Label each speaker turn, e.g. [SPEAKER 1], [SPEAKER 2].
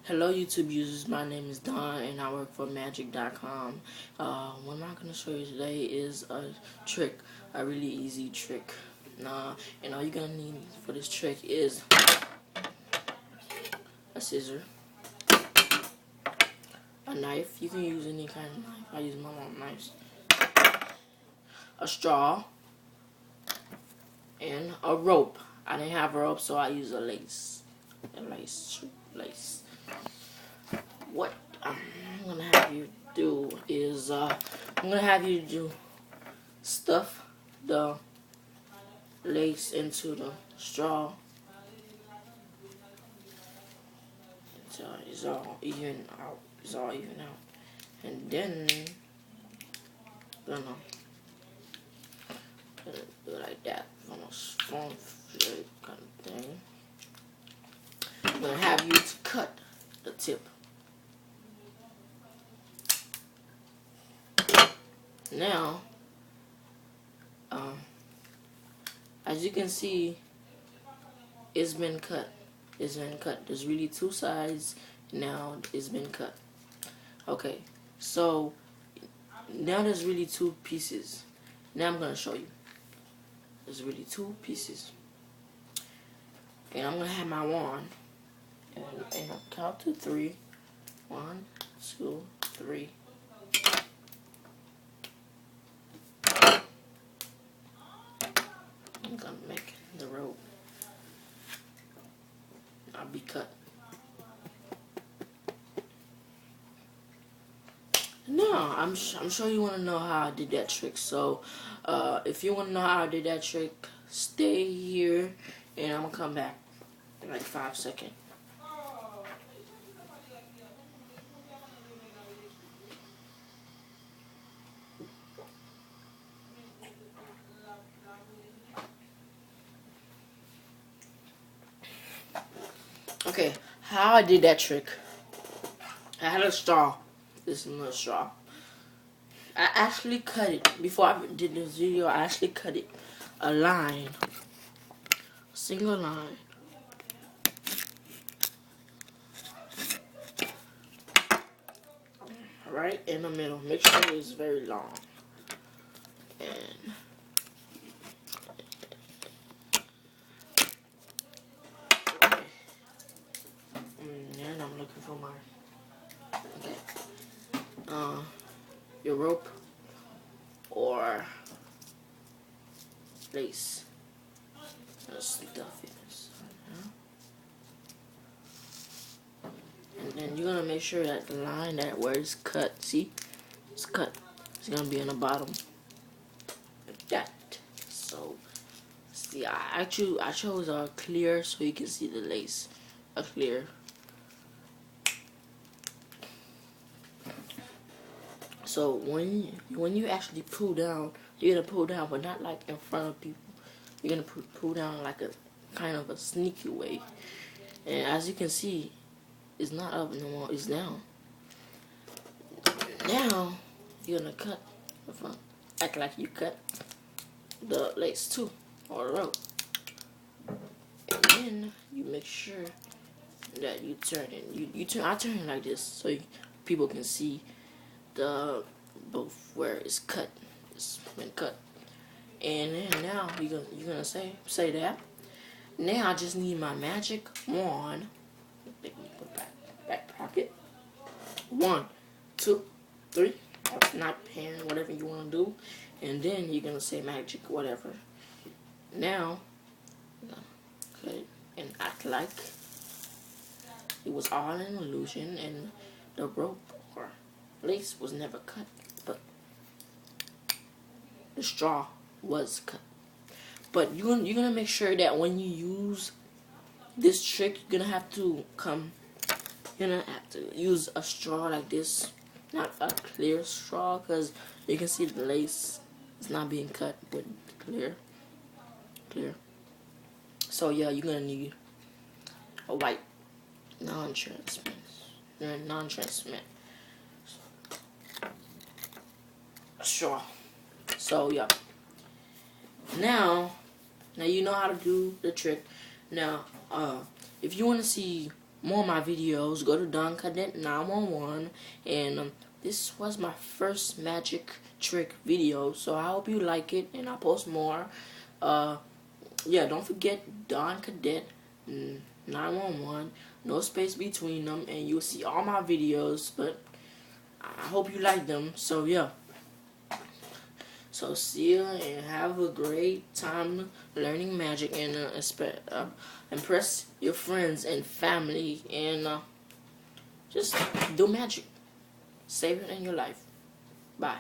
[SPEAKER 1] Hello YouTube users, my name is Don and I work for Magic.com. What I'm going to show you today is a trick, a really easy trick. And all you're going to need for this trick is a scissor, a knife. You can use any kind of knife. I use my mom knives. A straw, and a rope. I didn't have a rope, so I use a lace. Lace. What I'm gonna have you do is stuff the lace into the straw until it's all even out. And then gonna do it like that from a strong shape kind of thing. I'm gonna have you to cut the tip. Now, as you can see, it's been cut. There's really two sides. Now it's been cut. Okay, so now there's really two pieces. Now I'm gonna show you. There's really two pieces. And I'm gonna have my wand. And I'll count to 3. 1, 2, 3. I'm gonna make the rope. I'll be cut. No, I'm sure you want to know how I did that trick. So, if you want to know how I did that trick, stay here, and I'm gonna come back in like 5 seconds. Okay, how I did that trick. I had a straw. This is my straw. I actually cut it. Before I did this video, I actually cut it. A line. A single line. Right in the middle. Make sure it's very long. And then I'm looking for my your rope or lace. Stuff it inside, and then you're gonna make sure that the line where it's cut, see, it's cut. It's gonna be on the bottom like that. So see, I chose a clear so you can see the lace. A clear. So when you actually pull down, you're gonna pull down, but not like in front of people. You're gonna pull down like a kind of a sneaky way. And as you can see, it's not up no more. It's down. Now you're gonna cut the front. Act like you cut the lace too, or the rope. And then you make sure that you turn it. I turn it like this so people can see the both where it's cut. It's been cut. And then now you're gonna say that. Now I just need my magic wand. Put back pocket. 1, 2, 3. Not pen, whatever you wanna do. And then you're gonna say magic, whatever. Now you're gonna cut it and act like it was all an illusion and the rope or lace was never cut, but the straw was cut. But you're gonna make sure that when you use this trick, you're gonna have to use a straw like this, not a clear straw, because you can see the lace is not being cut with clear. So yeah, you're gonna need a white non-transparent straw. So yeah. Now you know how to do the trick. Now, if you want to see more of my videos, go to Don Cadet 911. And this was my first magic trick video, so I hope you like it, and I'll post more. Yeah, don't forget Don Cadet 911, no space between them, and you'll see all my videos. But I hope you like them. So yeah, so see ya and have a great time learning magic, and impress your friends and family, and just do magic. Save it in your life. Bye.